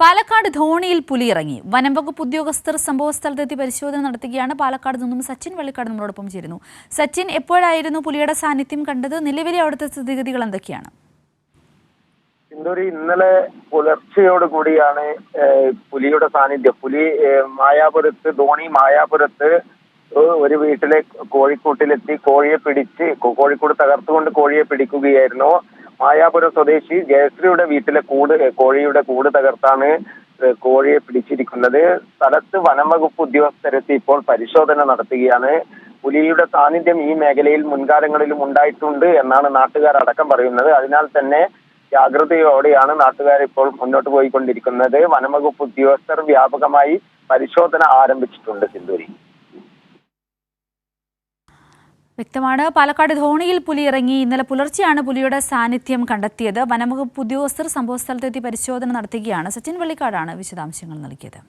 പാലക്കാട് ധോണിയിൽ പുലിയിറങ്ങി. വനംവകുപ്പ് ഉദ്യോഗസ്ഥർ സംഭവസ്ഥലത്തെത്തി പരിശോധന നടത്തുകയാണ്. പാലക്കാട് നിന്നും സച്ചിൻ വള്ളിക്കാട് നമ്മളോടൊപ്പം ചേരുന്നു. സച്ചിൻ, എപ്പോഴായിരുന്നു പുലിയുടെ സാന്നിധ്യം കണ്ടത്? നിലവിലെ അവിടുത്തെ സ്ഥിതിഗതികൾ എന്തൊക്കെയാണ്? ഇന്നലെ പുലർച്ചയോടുകൂടിയാണ് പുലിയുടെ സാന്നിധ്യം. പുലി ധോണി മായാപുരത്ത് ഒരു വീട്ടിലെ കോഴിക്കൂട്ടിലെത്തി കോഴിക്കോട് തകർത്തുകൊണ്ട് കോഴിയെ പിടിക്കുകയായിരുന്നു. മായാപുരം സ്വദേശി ജയശ്രീയുടെ വീട്ടിലെ കോഴിയുടെ കൂട് തകർത്താണ് കോഴിയെ പിടിച്ചിരിക്കുന്നത്. സ്ഥലത്ത് വനംവകുപ്പ് ഉദ്യോഗസ്ഥരെത്തി ഇപ്പോൾ പരിശോധന നടത്തുകയാണ്. പുലിയുടെ സാന്നിധ്യം ഈ മേഖലയിൽ മുൻകാലങ്ങളിലും ഉണ്ടായിട്ടുണ്ട് എന്നാണ് നാട്ടുകാർ അടക്കം പറയുന്നത്. അതിനാൽ തന്നെ ജാഗ്രതയോടെയാണ് നാട്ടുകാർ ഇപ്പോൾ മുന്നോട്ട് പോയിക്കൊണ്ടിരിക്കുന്നത്. വനംവകുപ്പ് ഉദ്യോഗസ്ഥർ വ്യാപകമായി പരിശോധന ആരംഭിച്ചിട്ടുണ്ട്. സിന്ധൂരി, വ്യക്തമാണ്. പാലക്കാട് ധോണിയിൽ പുലി ഇറങ്ങി. ഇന്നലെ പുലർച്ചെയാണ് പുലിയുടെ സാന്നിധ്യം കണ്ടെത്തിയത്. വനംവകുപ്പ് ഉദ്യോഗസ്ഥർ സംഭവസ്ഥലത്തെത്തി പരിശോധന നടത്തുകയാണ്. സച്ചിൻ വള്ളിക്കാടാണ് വിശദാംശങ്ങൾ നൽകിയത്.